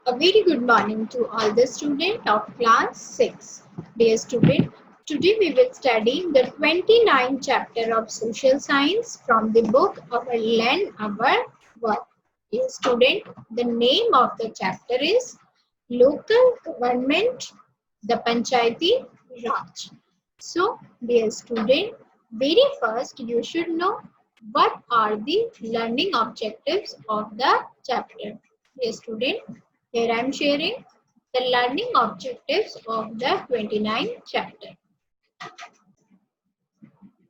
A very good morning to all the students of class 6. Dear student, today we will study the 29th chapter of social science from the book Our Land, Our Work. Dear student, the name of the chapter is Local Government, the Panchayati Raj. So, dear student, very first you should know what are the learning objectives of the chapter. Dear student, here I am sharing the learning objectives of the 29th chapter.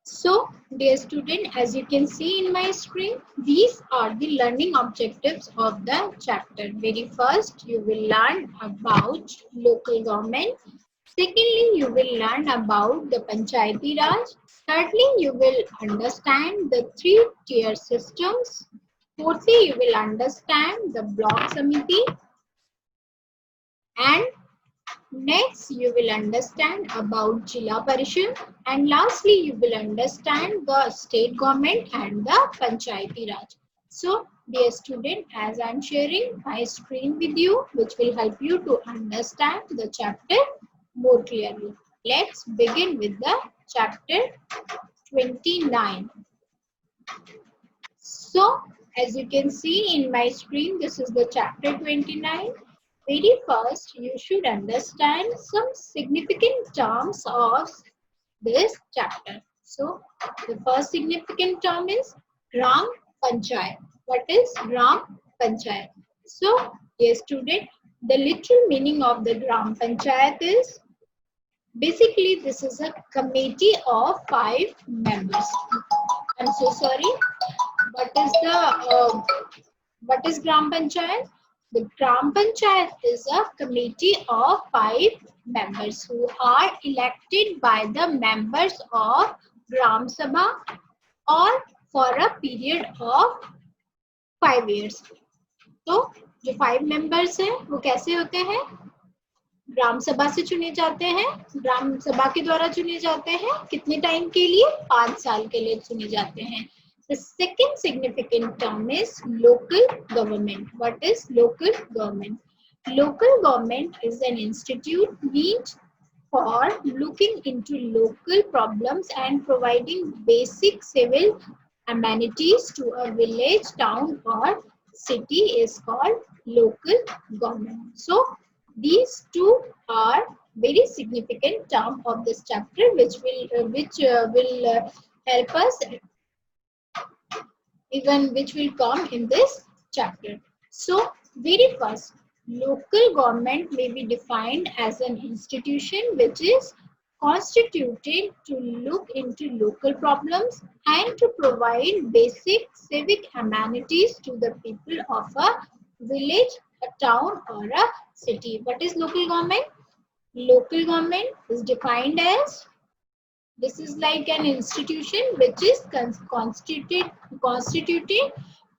So, dear student, as you can see in my screen, these are the learning objectives of the chapter. Very first, you will learn about local government. Secondly, you will learn about the Panchayati Raj. Thirdly, you will understand the three-tier systems. Fourthly, you will understand the block samiti. And next, you will understand about Jila Parishad, and lastly, you will understand the state government and the Panchayati Raj. So, dear student, as I am sharing my screen with you, which will help you to understand the chapter more clearly. Let's begin with the chapter 29. So, as you can see in my screen, this is the chapter 29. Very first, you should understand some significant terms of this chapter. So, the first significant term is Gram Panchayat. What is Gram Panchayat? So, dear student, the literal meaning of the Gram Panchayat is basically this is a committee of 5 members. I'm so sorry. What is the what is Gram Panchayat? The Gram Panchayat is a committee of 5 members who are elected by the members of Gram Sabha or for a period of 5 years. तो जो 5 members हैं वो कैसे होते हैं? ग्राम सभा से चुने जाते हैं, ग्राम सभा के द्वारा चुने जाते हैं. कितने टाइम के लिए? 5 साल के लिए चुने जाते हैं. The second significant term is local government. What is local government? Local government is an institute meant for looking into local problems and providing basic civil amenities to a village, town or city is called local government. So, these two are very significant term of this chapter, which will help us even which will come in this chapter. So, very first, local government may be defined as an institution which is constituted to look into local problems and to provide basic civic amenities to the people of a village, a town or a city. What is local government? Local government is defined as this is like an institution which is constituted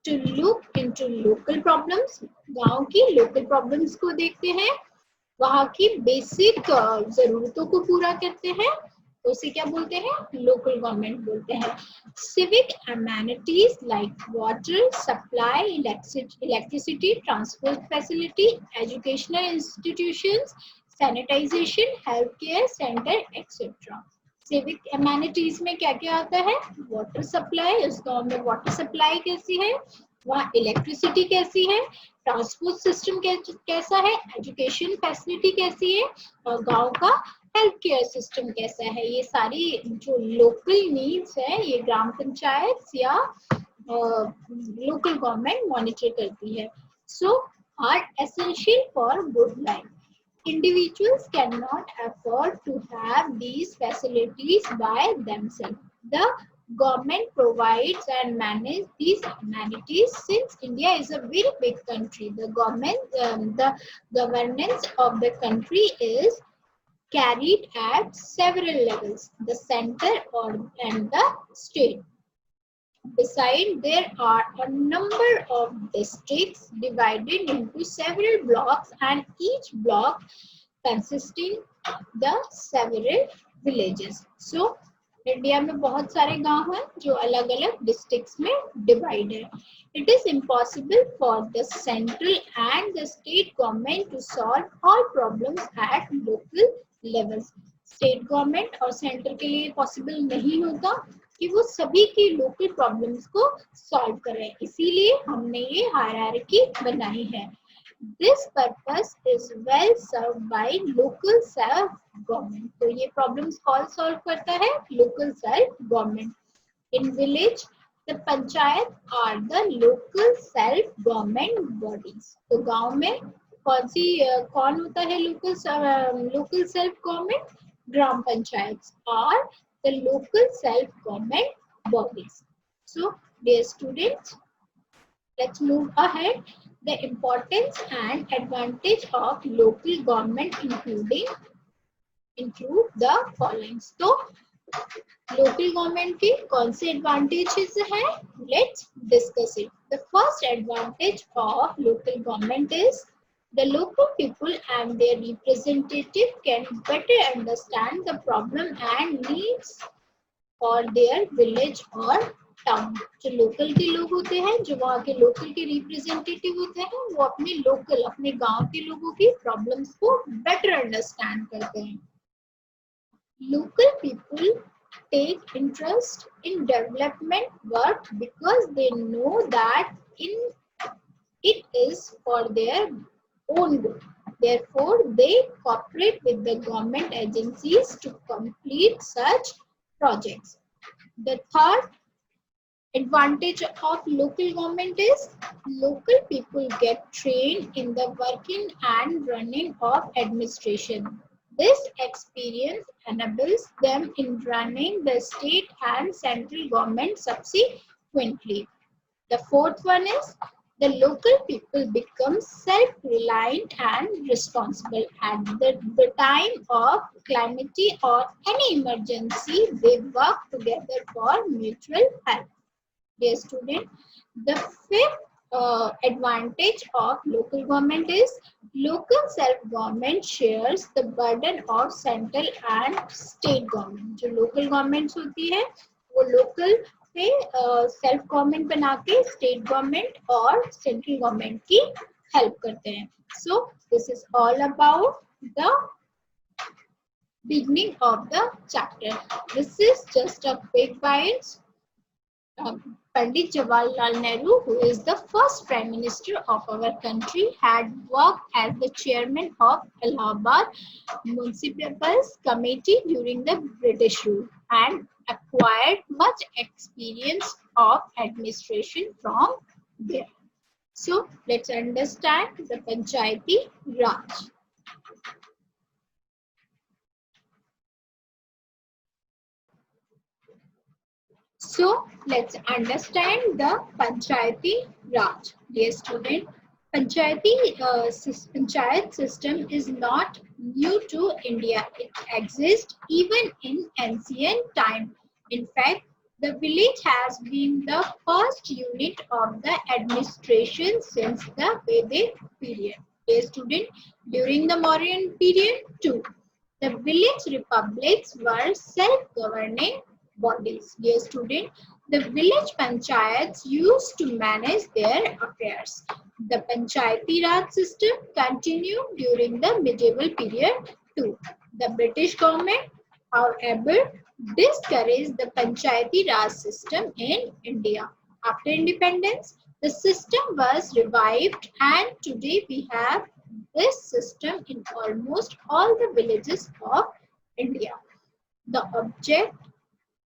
to look into local problems. गांव की local problems को देखते हैं, वहाँ की basic जरूरतों को पूरा करते हैं, तो उसे क्या बोलते हैं? Local government बोलते हैं. Civic amenities like water supply, electricity, transport facility, educational institutions, sanitization, healthcare center, etc. Civic amenities में क्या क्या आता है? वाटर सप्लाई, उस गांव में वाटर सप्लाई कैसी है, वहाँ इलेक्ट्रिसिटी कैसी है, ट्रांसपोर्ट सिस्टम कैसा है, एजुकेशन फैसिलिटी कैसी है, और गांव का हेल्थ केयर सिस्टम कैसा है. ये सारी जो लोकल नीड्स है ये ग्राम पंचायत या लोकल गवर्नमेंट मॉनिटर करती है. So are essential for good life. Individuals cannot afford to have these facilities by themselves. The government provides and manages these amenities. Since India is a very big country, the governance of the country is carried at several levels: the center and the state. Besides, there are a number of districts divided into several blocks and each block consisting the several villages. So, India में बहुत सारे गांव हैं जो अलग अलग districts में divide है. It is impossible for the central and the state government to solve all problems at local levels. State government और सेंटर के लिए पॉसिबल नहीं होता कि वो सभी की लोकल प्रॉब्लम्स को सॉल्व करें. इसीलिए हमने ये हायरार्की बनाई है. This purpose is well served by local self government. तो ये problems कौन solve करता है? Local self government. In village, the panchayat are the local self government bodies. तो गांव में कौन होता है local self government? Gram panchayat are the local self government bodies. So, dear students, let's move ahead. The importance and advantage of local government include the following. So, local government के कौन से advantages हैं? Let's discuss it. The first advantage of local government is the local people and their representative can better understand the problem and needs for their village or town. जो local के लोग होते हैं, जो वहाँ के लोकल के रिप्रेजेंटेटिव होते हैं, वो अपने गांव के लोगों की प्रॉब्लम्स को बेटर अंडरस्टैंड करते हैं. Local people take interest in development work because they know that it is for their own good. Therefore, they cooperate with the government agencies to complete such projects. The third advantage of local government is local people get trained in the working and running of administration. This experience enables them in running the state and central government subsequently. The fourth one is the local people become self-reliant and responsible. At the time of calamity or any emergency, they work together for mutual help. Dear student, the fifth advantage of local government is local self-government shares the burden of central and state government. जो local governments होती है, वो local से self government बना के state government और central government की help करते हैं. So this is all about the beginning of the chapter. This is just a quick bites. Pandit Jawaharlal Nehru, who is the first Prime Minister of our country, had worked as the chairman of Allahabad Municipal Committee during the British rule and acquired much experience of administration from there. So, let's understand the Panchayati Raj. So, let's understand the Panchayati Raj. Dear student, Panchayat system is not new to India. It exists even in ancient time. In fact, the village has been the first unit of the administration since the Vedic period. Dear student, during the Mauryan period too, the village republics were self-governing bodies. Dear student, the village panchayats used to manage their affairs. The Panchayati Raj system continued during the medieval period too. The British government, however, discouraged the Panchayati Raj system in India. After independence, the system was revived and today we have this system in almost all the villages of India. The object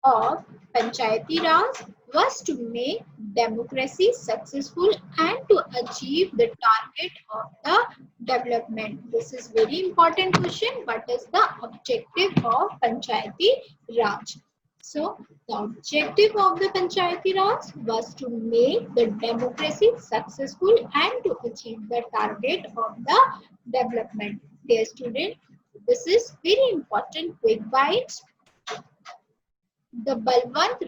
of Panchayati Raj was to make democracy successful and to achieve the target of the development. This is very important question. What is the objective of Panchayati Raj? So, the objective of the Panchayati Raj was to make the democracy successful and to achieve the target of the development. Dear student, this is very important quick bites. The Balwant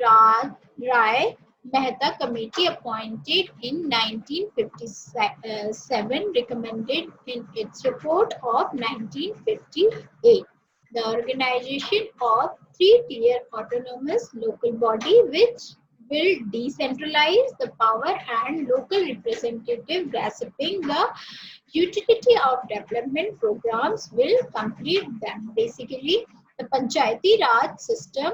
Rai Mehta Committee appointed in 1957 recommended in its report of 1958 the organization of three-tier autonomous local body which will decentralize the power and local representative grasping the utility of development programs will complete them. Basically, the Panchayati Raj system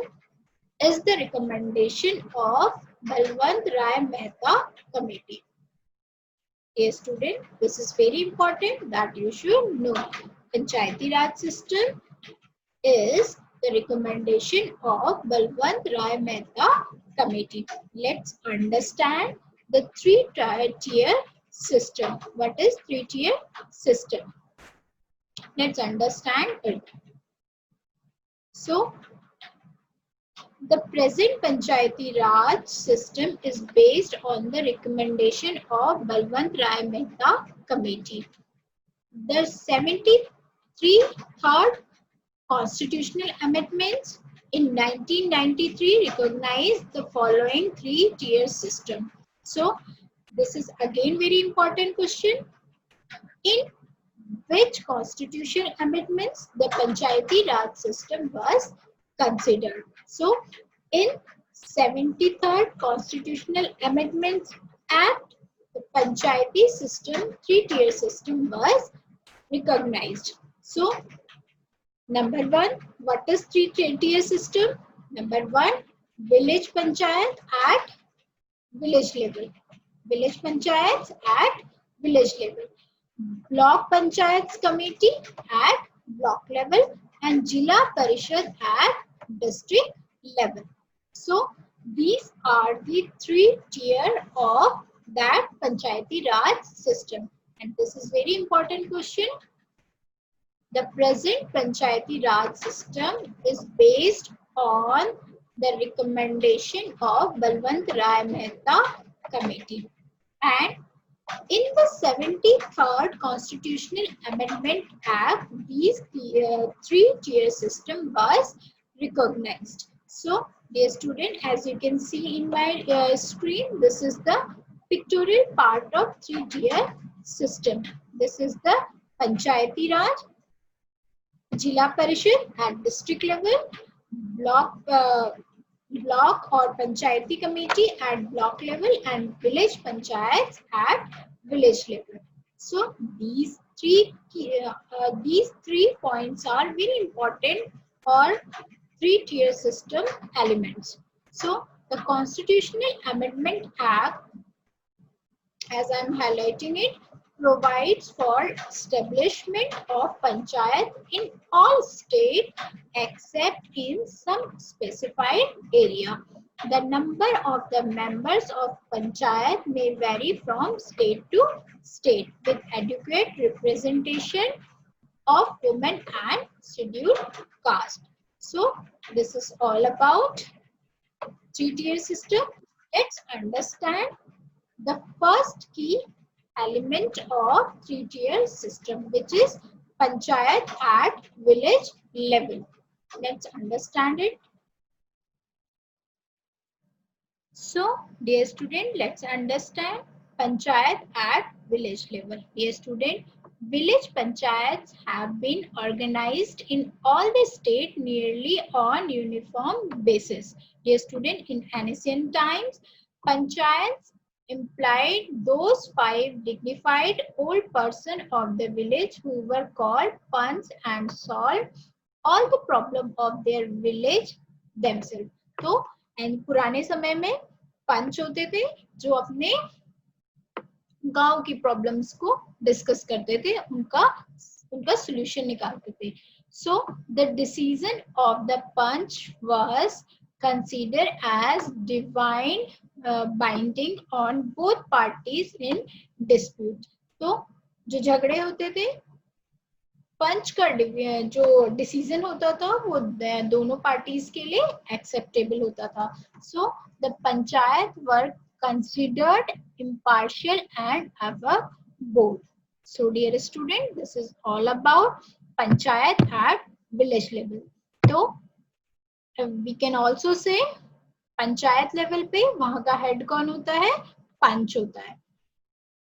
is the recommendation of Balwant Rai Mehta Committee. A student, this is very important that you should know. Panchayati Raj system is the recommendation of Balwant Rai Mehta Committee. Let's understand the three-tier system. What is three-tier system? Let's understand it. So, the present Panchayati Raj system is based on the recommendation of Balwant Rai Mehta Committee. The 73rd constitutional amendments in 1993 recognized the following three-tier system. So, this is again very important question. In which constitutional amendments the Panchayati Raj system was considered? So, in 73rd Constitutional Amendments Act, the Panchayati system, three-tier system was recognized. So, number one, what is three-tier system? Number one, village panchayat at village level. Village panchayats at village level. Block panchayats committee at block level and Jila Parishad at district level. So, these are the three tier of that Panchayati Raj system. And this is very important question. The present Panchayati Raj system is based on the recommendation of Balwant Rai Mehta Committee. And in the 73rd Constitutional Amendment Act, these three-tier system was recognized. So, dear student, as you can see in my screen, this is the pictorial part of three-tier system. This is the Panchayati Raj, Jila Parishad at district level, block or Panchayati committee at block level and village panchayats at village level. So these three points are very important for three-tier system elements. So the Constitutional Amendment Act, as I am highlighting it, provides for establishment of panchayat in all states except in some specified area. The number of the members of panchayat may vary from state to state with adequate representation of women and scheduled caste. So, this is all about three-tier system. Let's understand the first key element of three-tier system, which is panchayat at village level. Let's understand it. So, dear student, let's understand panchayat at village level. Dear student, village panchayats have been organized in all the state nearly on uniform basis. Dear student, in ancient times, panchayats implied those 5 dignified old persons of the village who were called panch and solved all the problem of their village themselves. तो पुराने समय में पंच होते थे जो अपने गांव की प्रॉब्लम्स को डिस्कस करते थे, उनका सॉल्यूशन निकालते थे. So the decision of the punch was considered as divine binding on both parties in dispute. तो जो झगड़े होते थे, पंच का जो डिसीजन होता था वो दोनों पार्टीज के लिए एक्सेप्टेबल होता था. So the panchayat were considered impartial and above board. So dear student, this is all about panchayat at village level. So we can also say panchayat level पे वहां का हेड कौन होता है? पंच होता है.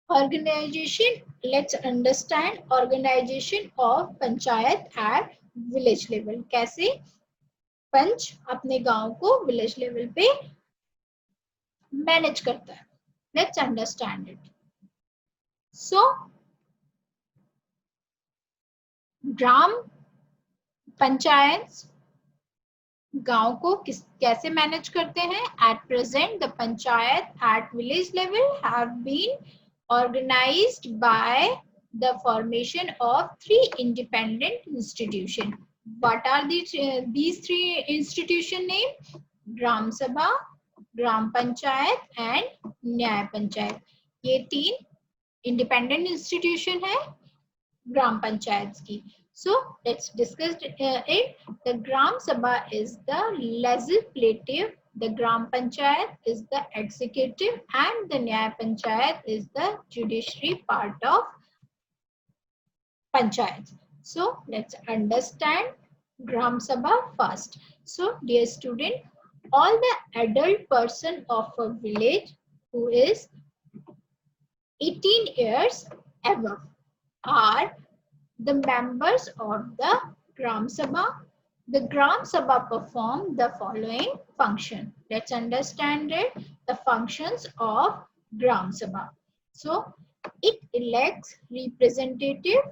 Organization, let's understand organization of panchayat at village level. कैसे? पंच अपने गांव को विलेज लेवल पे मैनेज करता है. Let's understand it. So gram panchayat गांव को कैसे मैनेज करते हैं? At present the panchayat at village level have been organized by the formation of three independent institutions. What are these three institution name? Gram Sabha, Gram Panchayat and Nyay Panchayat. ये तीन independent institution है Gram Panchayats की. So let's discuss it. The Gram Sabha is the legislative, the Gram Panchayat is the executive, and the Nyay Panchayat is the judiciary part of Panchayat. So let's understand Gram Sabha first. So dear student, all the adult person of a village who is 18 years above are the members of the Gram Sabha. The Gram Sabha perform the following function. Let's understand it. The functions of Gram Sabha. So it elects representative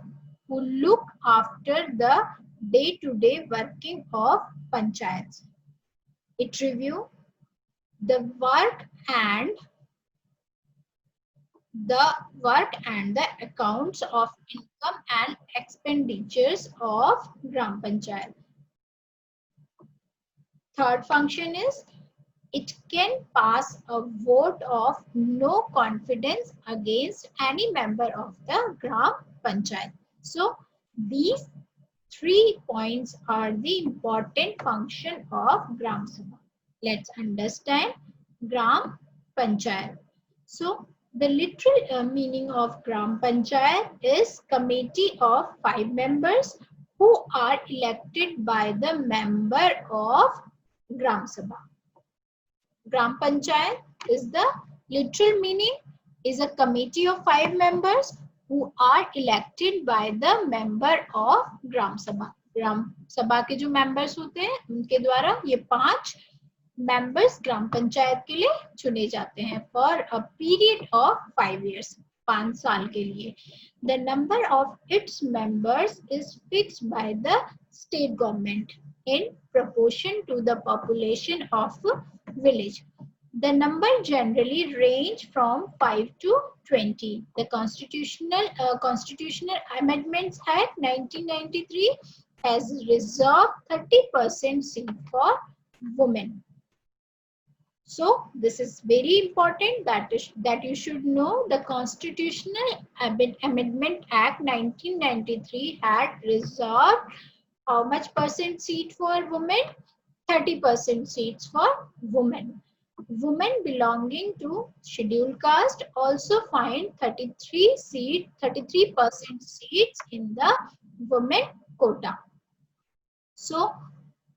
who look after the day-to-day working of panchayats. It review the work and the accounts of income and expenditures of Gram Panchayat. Third function is it can pass a vote of no confidence against any member of the Gram Panchayat. So these 3 points are the important function of Gram Sabha. Let's understand Gram Panchayat. So the literal meaning of Gram Panchayat is committee of 5 members who are elected by the member of Gram Sabha. Gram Panchayat is the literal meaning is a committee of 5 members who are elected by the member of Gram Sabha. Gram Sabha के जो members होते हैं उनके द्वारा ये 5 members ग्राम पंचायत के लिए चुने जाते हैं for a period of 5 years, 5 साल के लिए. The number of its members is fixed by the state government in proportion to the population of village. The number generally range from 5 to 20. The Constitutional Amendments Act 1993 has reserved 30% seat for women. So this is very important that you should know. The Constitutional Amendment Act 1993 had reserved how much percent seat for women? 30% seats for women. Women belonging to scheduled caste also find 33% seats in the women quota. So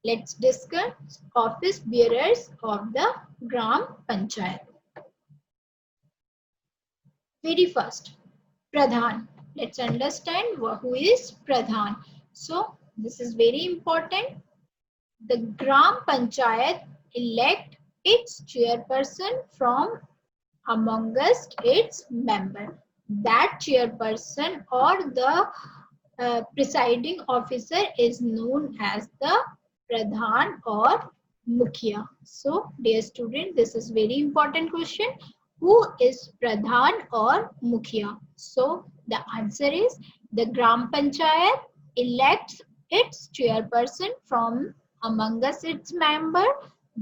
let's discuss office bearers of the Gram Panchayat. Very first, Pradhan. Let's understand who is Pradhan. So this is very important. The Gram Panchayat elect its chairperson from amongst its members. That chairperson or the presiding officer is known as the Pradhan or Mukhya. So, dear student, this is very important question. Who is Pradhan or Mukhya? So, the answer is the Gram Panchayat elects its chairperson from amongst its members.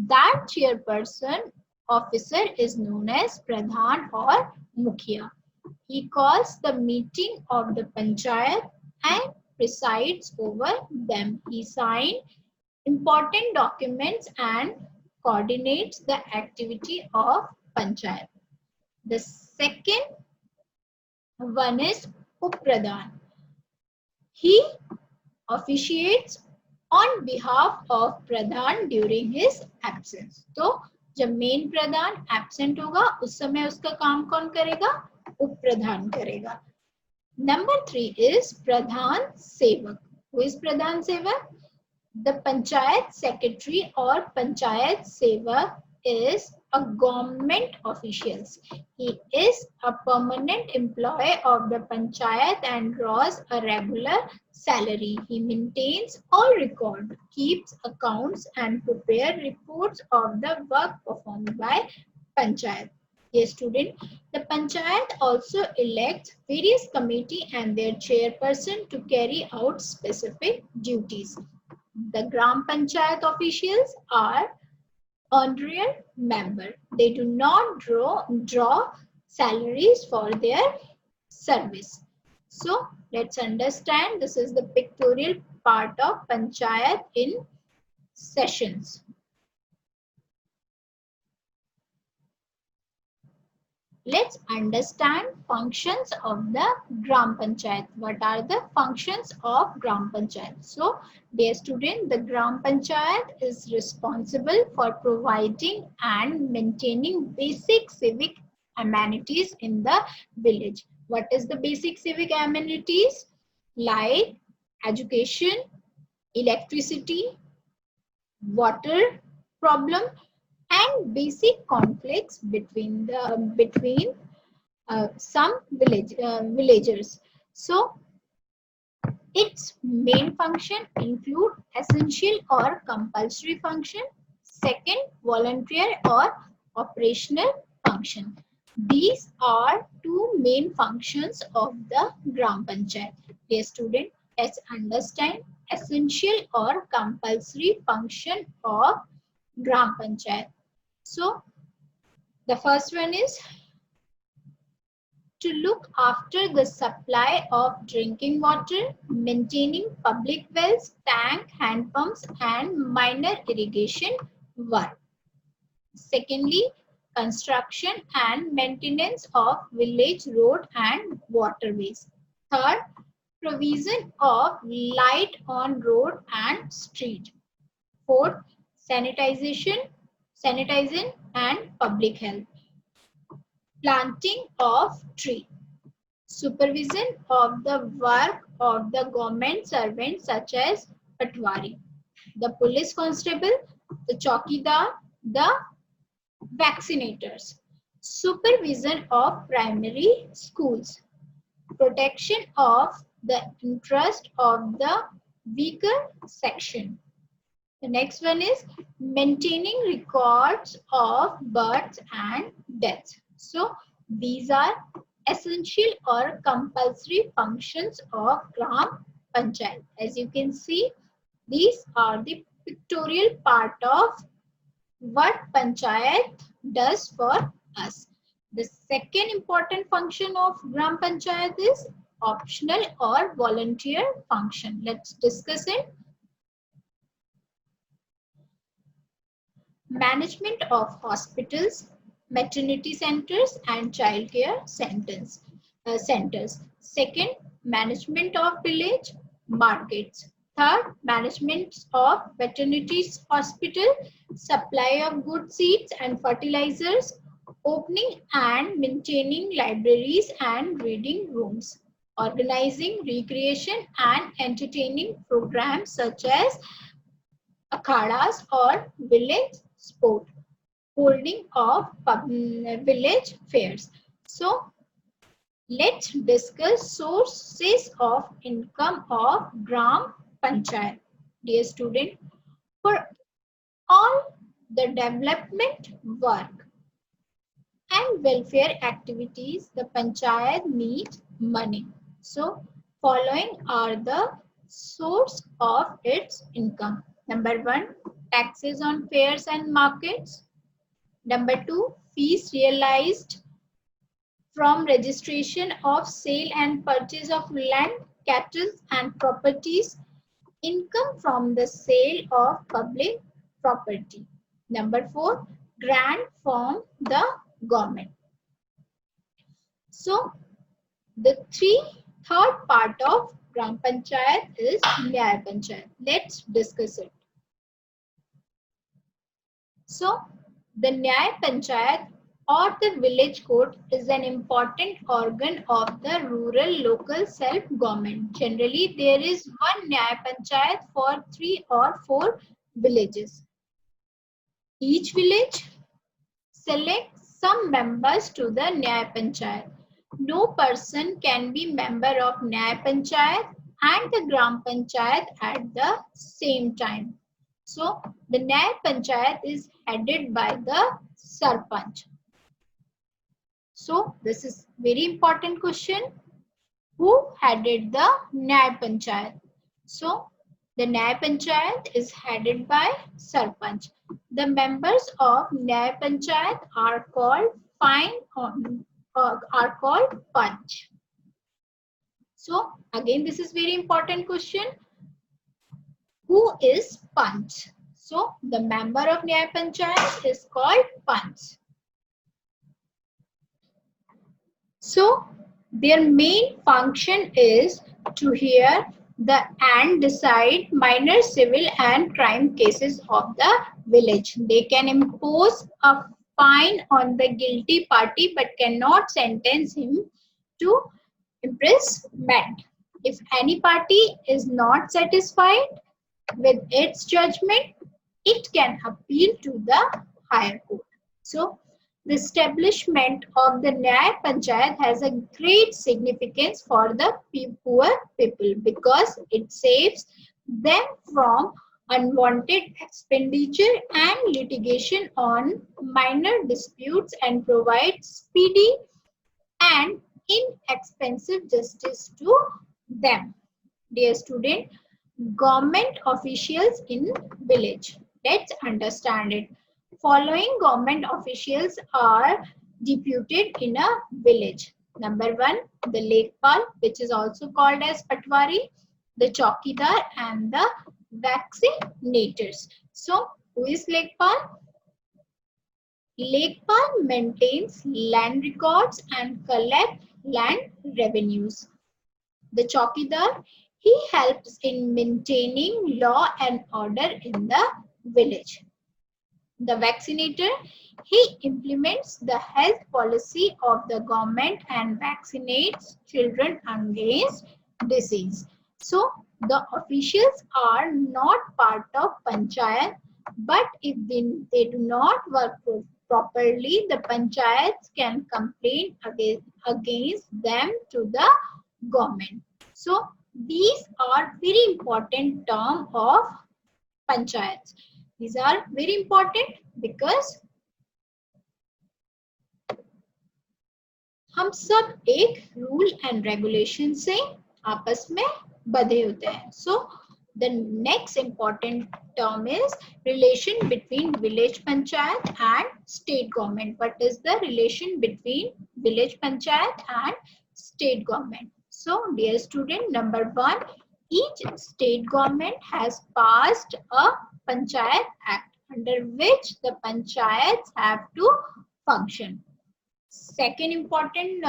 That chairperson officer is known as Pradhan or Mukhya. He calls the meeting of the Panchayat and presides over them. He signs important documents and coordinates the activity of Panchayat. The second one is Uppradhan. He officiates on behalf of Pradhan during his absence. तो जब main प्रधान absent होगा उस समय उसका काम कौन करेगा? उपप्रधान करेगा. Number 3 is Pradhan Sevak. Who is Pradhan Sevak? The Panchayat Secretary or Panchayat Sevak is a government official. He is a permanent employee of the Panchayat and draws a regular salary. He maintains all records, keeps accounts and prepares reports of the work performed by Panchayat. Dear student, the Panchayat also elects various committee and their chairperson to carry out specific duties. The Gram Panchayat officials are honorary member. They do not draw salaries for their service. So let's understand, this is the pictorial part of Panchayat in sessions. Let's understand functions of the Gram Panchayat. What are the functions of Gram Panchayat? So, dear student, the Gram Panchayat is responsible for providing and maintaining basic civic amenities in the village. What is the basic civic amenities? Like education, electricity, water problem, and basic conflicts between some villagers. So its main function include essential or compulsory function, second voluntary or operational function. These are two main functions of the Gram Panchayat. Dear student, let's understand essential or compulsory function of Gram Panchayat. So the first one is to look after the supply of drinking water, maintaining public wells, tank, hand pumps, and minor irrigation work. Secondly, construction and maintenance of village road and waterways. Third, provision of light on road and street. Fourth, sanitization and public health. Planting of tree. Supervision of the work of the government servants such as patwari, the police constable, the chowkidar, the vaccinators. Supervision of primary schools. Protection of the interest of the weaker section. The next one is maintaining records of births and deaths. So these are essential or compulsory functions of Gram Panchayat. As you can see, these are the pictorial part of what Panchayat does for us. The second important function of Gram Panchayat is optional or volunteer function. Let's discuss it. Management of hospitals, maternity centers and child care centers. Second, management of village markets. Third, management of veterinary hospital, supply of good seeds and fertilizers, opening and maintaining libraries and reading rooms, organizing recreation and entertaining programs such as akhadas or village sport, holding of village fairs. So let's discuss sources of income of Gram Panchayat. Dear student, for all the development work and welfare activities, the Panchayat needs money. So following are the source of its income. Number one, taxes on fairs and markets. Number two, fees realized from registration of sale and purchase of land, cattle and properties. Income from the sale of public property. Number four, grant from the government. So the third part of Gram Panchayat is Nyaya Panchayat. Let's discuss it. So the Nyaya Panchayat or the village court is an important organ of the rural local self-government. Generally, there is one Nyaya Panchayat for 3 or 4 villages. Each village selects some members to the Nyaya Panchayat. No person can be member of Nyaya Panchayat and the Gram Panchayat at the same time. So, the Nyaya Panchayat is headed by the Sarpanch. So, this is very important question. Who headed the Nyaya Panchayat? So, the Nyaya Panchayat is headed by Sarpanch. The members of Nyaya Panchayat are called Panch. So, again, this is very important question. Who is Panch? So, the member of Nyaya Panchayat is called Panch. So, their main function is to hear and decide minor civil and crime cases of the village. They can impose a fine on the guilty party but cannot sentence him to imprisonment. If any party is not satisfied with its judgment, it can appeal to the higher court. So, the establishment of the Nyaya Panchayat has a great significance for the poor people because it saves them from unwanted expenditure and litigation on minor disputes and provides speedy and inexpensive justice to them. Dear student, government officials in village. Let's understand it. Following government officials are deputed in a village. Number 1, the Lekpal, which is also called as Patwari, the Chowkidar and the vaccinators. So, who is Lekpal? Lekpal maintains land records and collect land revenues. The Chowkidar, he helps in maintaining law and order in the village. The vaccinator, he implements the health policy of the government and vaccinates children against disease. So, the officials are not part of panchayat, but if they do not work properly, the panchayats can complain against them to the government. So, these are very important terms of panchayats. These are very important because हम सब एक rule and regulation से आपस में बंधे होते हैं. So the next important term is relation between village panchayat and state government. What is the relation between village panchayat and state government? So dear student, number 1, each state government has passed a Panchayat Act under which the panchayats have to function. Second important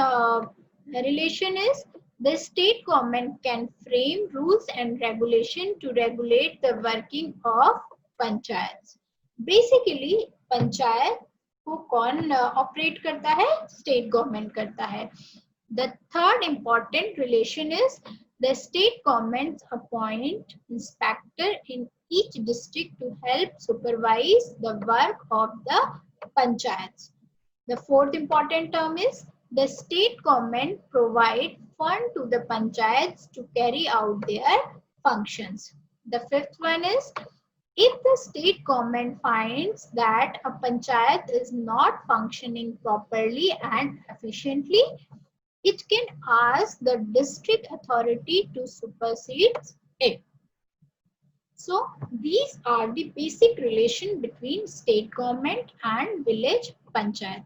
relation is the state government can frame rules and regulation to regulate the working of panchayats. Basically, panchayat को कौन operate करता है? State government करता है. The third important relation is the state governments appoint inspector in each district to help supervise the work of the panchayats. The fourth important term is the state government provide fund to the panchayats to carry out their functions. The fifth one is if the state government finds that a panchayat is not functioning properly and efficiently, it can ask the district authority to supersede it. So these are the basic relation between state government and village panchayat.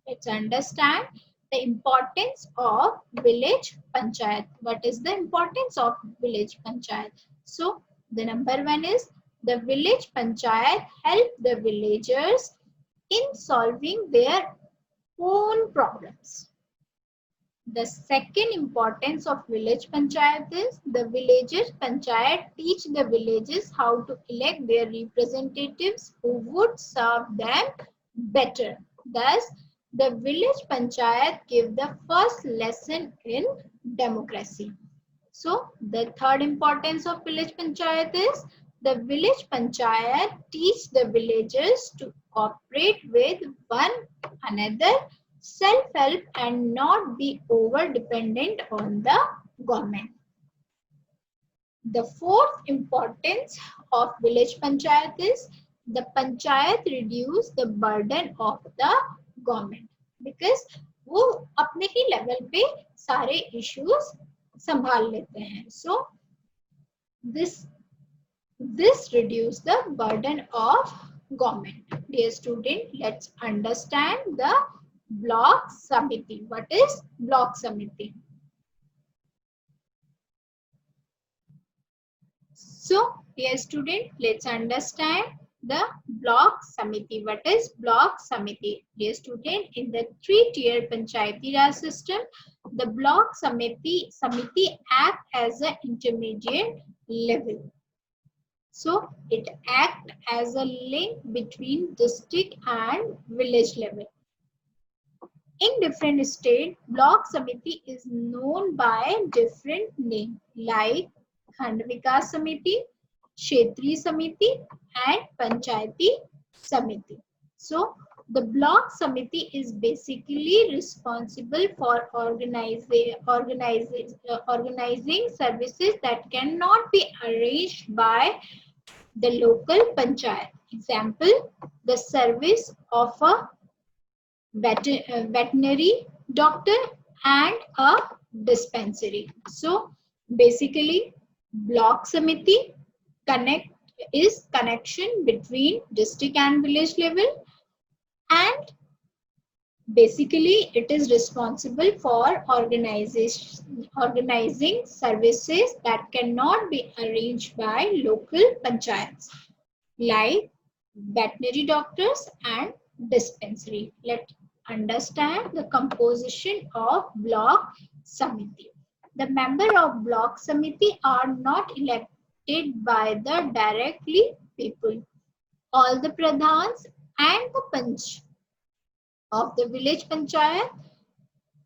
Let's understand the importance of village panchayat. What is the importance of village panchayat? So the number 1 is the village panchayat help the villagers in solving their own problems. The second importance of village panchayat is the villagers panchayat teach the villages how to elect their representatives who would serve them better. Thus, the village panchayat give the first lesson in democracy. So the third importance of village panchayat is the village panchayat teach the villagers to cooperate with one another, self-help and not be over dependent on the government. The fourth importance of village panchayat is the panchayat reduce the burden of the government because वो अपने ही level पे सारे issues संभाल लेते हैं. So this reduce the burden of government. Dear student, let's understand the block samiti. What is block samiti? So, dear student, let's understand the block samiti. What is block samiti? Dear student, in the three-tier panchayati raj system, the block samiti act as an intermediate level. So, it acts as a link between district and village level. In different states, block samiti is known by different names like Khand Vikas Samiti, Kshetri Samiti and Panchayati Samiti. So, the block samiti is basically responsible for organizing services that cannot be arranged by the local panchayat. Example, the service of a veterinary doctor and a dispensary. So basically block samiti is connection between district and village level, and basically it is responsible for organizing services that cannot be arranged by local panchayats like veterinary doctors and dispensary. Let's understand the composition of block samiti. The member of block samiti are not elected by the directly people. All the pradhans and the panch of the village panchayat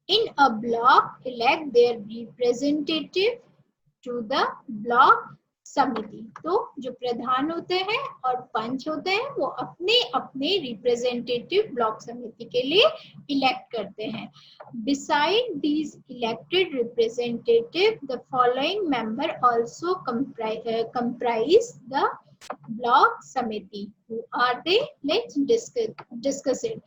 in a block elect their representative to the block समिति. तो जो प्रधान होते हैं और पंच होते हैं वो अपने अपने रिप्रेजेंटेटिव ब्लॉक समिति के लिए इलेक्ट करते हैं. Beside these elected representative, the following member also comprise the block samiti. Who are they? Let's discuss it.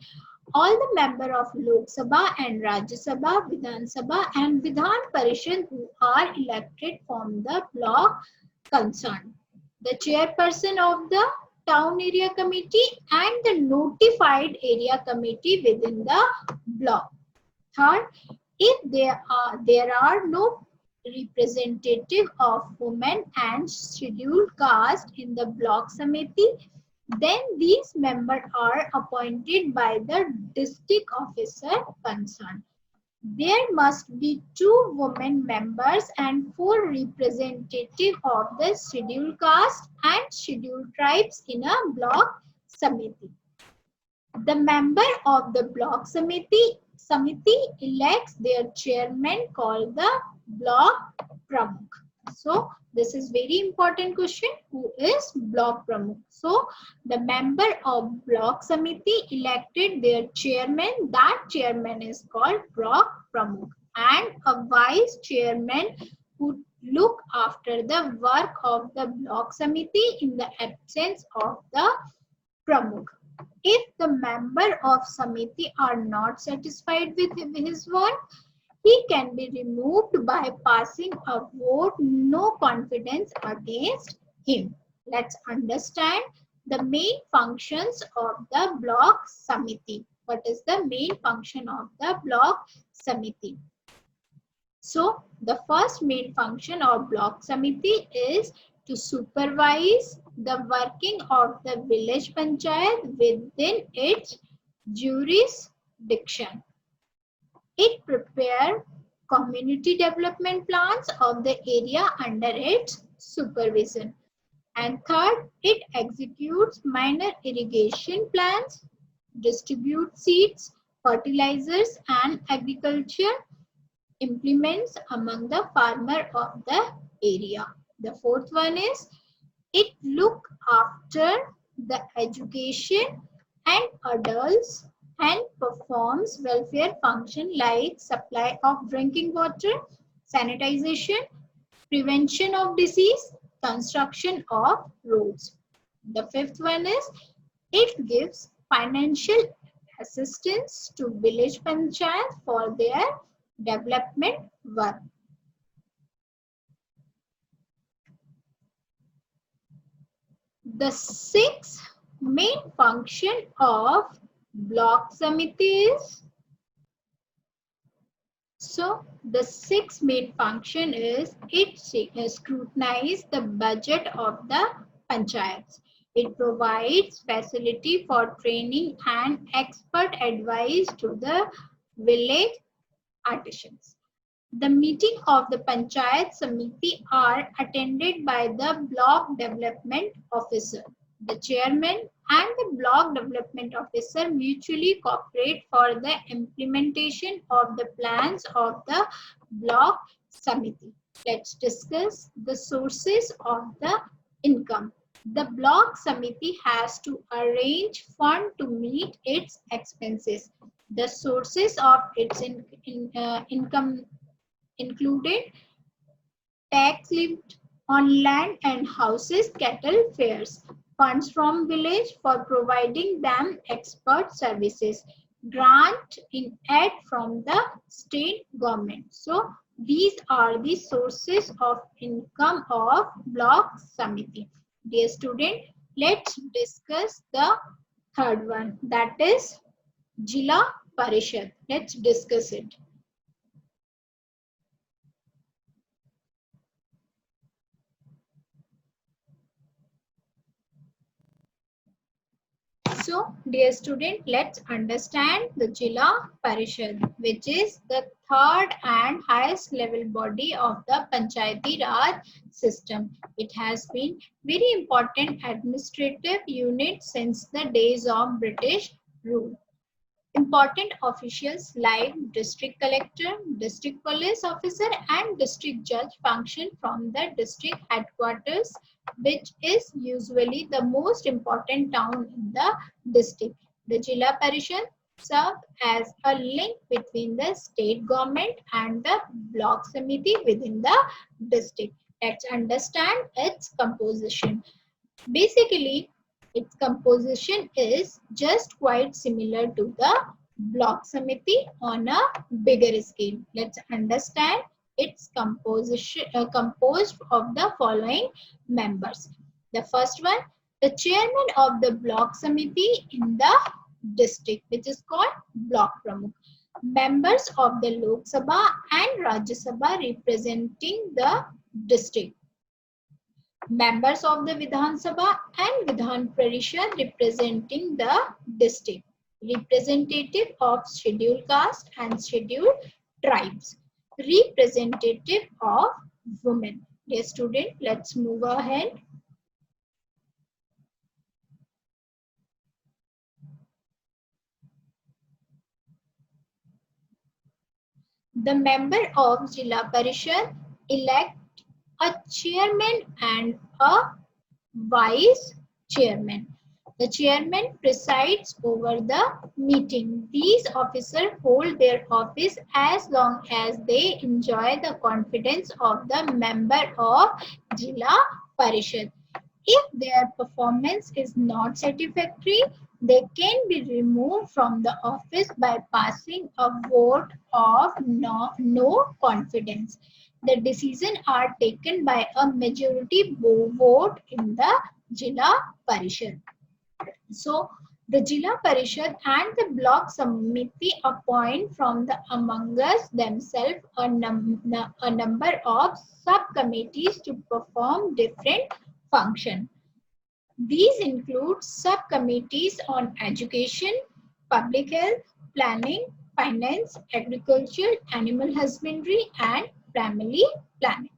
All the member of Lok Sabha and Rajya Sabha, Vidhan Sabha and Vidhan Parishad who are elected from the block concerned, the chairperson of the town area committee and the notified area committee within the block. Third, if there are no representative of women and scheduled caste in the block samiti, then these members are appointed by the district officer concerned. There must be 2 women members and 4 representatives of the scheduled caste and scheduled tribes in a block samiti. The member of the block samiti elects their chairman called the block pramukh. So this is very important question. Who is block pramukh? So the member of block samiti elected their chairman. That chairman is called block pramukh, and a vice chairman who look after the work of the block samiti in the absence of the pramukh. If the member of samiti are not satisfied with his work, he can be removed by passing a vote no confidence against him. Let's understand the main functions of the block samiti. What is the main function of the block samiti? So the first main function of block samiti is to supervise the working of the village panchayat within its jurisdiction. It prepares community development plans of the area under its supervision. And third, it executes minor irrigation plans, distributes seeds, fertilizers and agriculture implements among the farmer of the area. The fourth one is it look after the education and adults and performs welfare function like supply of drinking water, sanitization, prevention of disease, construction of roads. The fifth one is it gives financial assistance to village panchayat for their development work. The sixth main function of block samiti is, so the sixth main function is it scrutinizes the budget of the panchayats. It provides facility for training and expert advice to the village artisans. The meeting of the Panchayat Samiti are attended by the Block Development Officer. The chairman and the Block Development Officer mutually cooperate for the implementation of the plans of the Block Samiti. Let's discuss the sources of the income. The Block Samiti has to arrange fund to meet its expenses. The sources of its income included tax levied on land and houses, cattle fairs, funds from village for providing them expert services, grant in aid from the state government. So these are the sources of income of Block Samiti. Dear student, let's discuss the third one, that is Jila Parishad. Let's discuss it. So, dear student, let's understand the Jila Parishad, which is the third and highest level body of the Panchayati Raj system. It has been very important administrative unit since the days of British rule. Important officials like district collector, district police officer and district judge function from the district headquarters, which is usually the most important town in the district. The Jila Parishad serve as a link between the state government and the block samiti within the district. Let's understand its composition. Basically, its composition is just quite similar to the block samiti on a bigger scale. Let's understand its composition composed of the following members. The first one, the chairman of the block samiti in the district, which is called block pramukh. Members of the Lok Sabha and Rajya Sabha representing the district. Members of the Vidhan Sabha and Vidhan Parishad representing the district. Representative of scheduled caste and scheduled tribes. Representative of women. Dear student, let's move ahead. The member of Jila Parishad elect a chairman and a vice chairman. The chairman presides over the meeting. These officers hold their office as long as they enjoy the confidence of the member of Jila Parishad. If their performance is not satisfactory, they can be removed from the office by passing a vote of no confidence. The decisions are taken by a majority vote in the Jila Parishad. So, the Jila Parishad and the Block Samiti appoint from the among us themselves a number of subcommittees to perform different functions. These include subcommittees on education, public health, planning, finance, agriculture, animal husbandry, and family planning.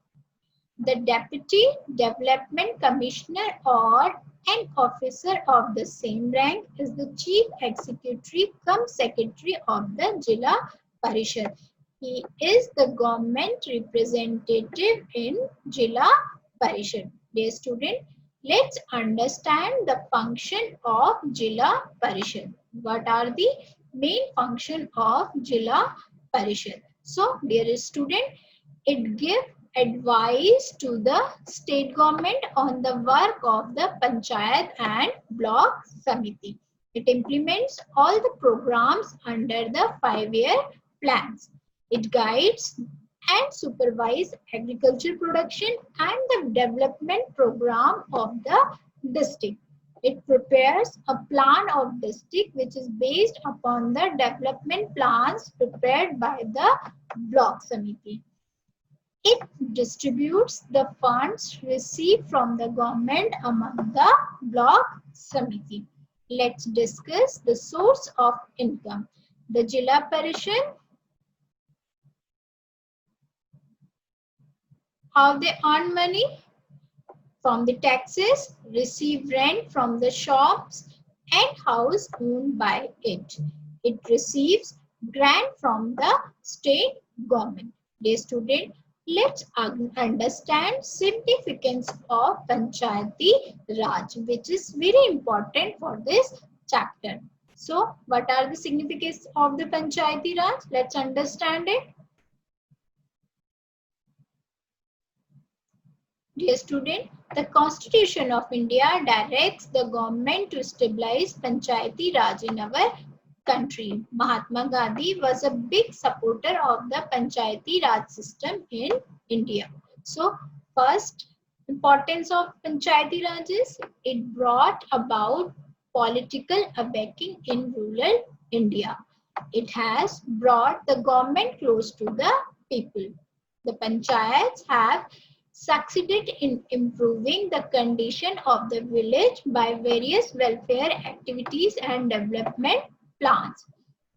The Deputy Development Commissioner or An officer of the same rank is the chief executive cum secretary of the Jilla Parishad. He is the government representative in Jilla Parishad. Dear student, let's understand the function of Jilla Parishad. What are the main function of Jilla Parishad? So, dear student, it gives advice to the state government on the work of the panchayat and block samiti. It implements all the programs under the 5-year plans. It guides and supervises agriculture production and the development program of the district. It prepares a plan of district which is based upon the development plans prepared by the block samiti. It distributes the funds received from the government among the block samiti. Let's discuss the source of income. The Jilla Parishad, how they earn money? From the taxes, receive rent from the shops and house owned by it. It receives grant from the state government. Dear student, let's understand significance of Panchayati Raj, which is very important for this chapter. So, what are the significance of the Panchayati Raj? Let's understand it. Dear student, the Constitution of India directs the government to stabilize Panchayati Raj in our country. Mahatma Gandhi was a big supporter of the Panchayati Raj system in India. So, first importance of Panchayati Raj is it brought about political awakening in rural India. It has brought the government close to the people. The panchayats have succeeded in improving the condition of the village by various welfare activities and development plans.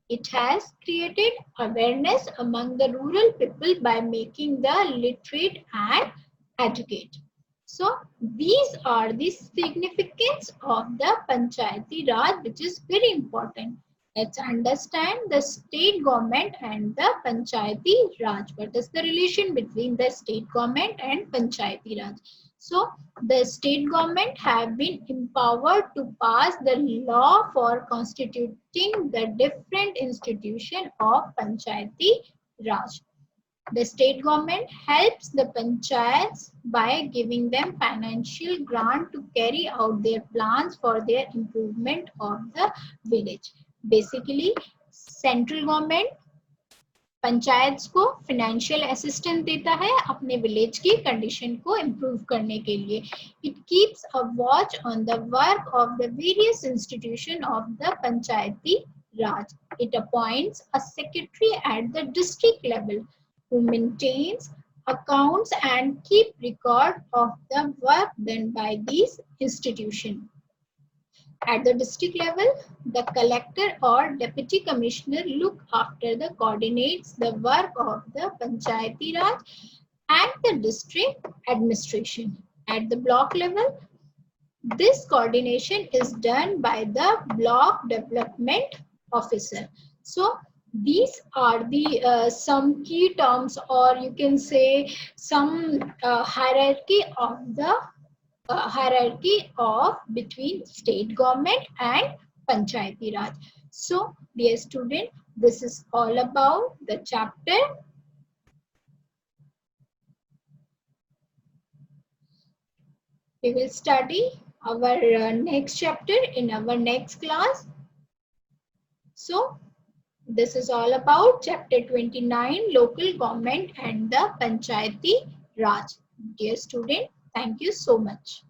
It has created awareness among the rural people by making the literate and educated. So, these are the significance of the Panchayati Raj, which is very important. Let's understand the state government and the Panchayati Raj. What is the relation between the state government and Panchayati Raj? So, the state government have been empowered to pass the law for constituting the different institution of Panchayati Raj. The state government helps the panchayats by giving them financial grant to carry out their plans for their improvement of the village. Basically, central government panchayat को financial assistance देता है अपने village की condition को improve करने के लिए. It keeps a watch on the work of the various institution of the Panchayati Raj. It appoints a secretary at the district level who maintains accounts and keep record of the work done by these institutions. At the district level, the collector or deputy commissioner look after the coordinates the work of the Panchayati Raj and the district administration. At the block level, this coordination is done by the block development officer. So, these are the some key terms, or you can say some hierarchy of between state government and Panchayati Raj. So, dear student, this is all about the chapter. We will study our next chapter in our next class. So, this is all about chapter 29, local government and the Panchayati Raj. Dear student, thank you so much.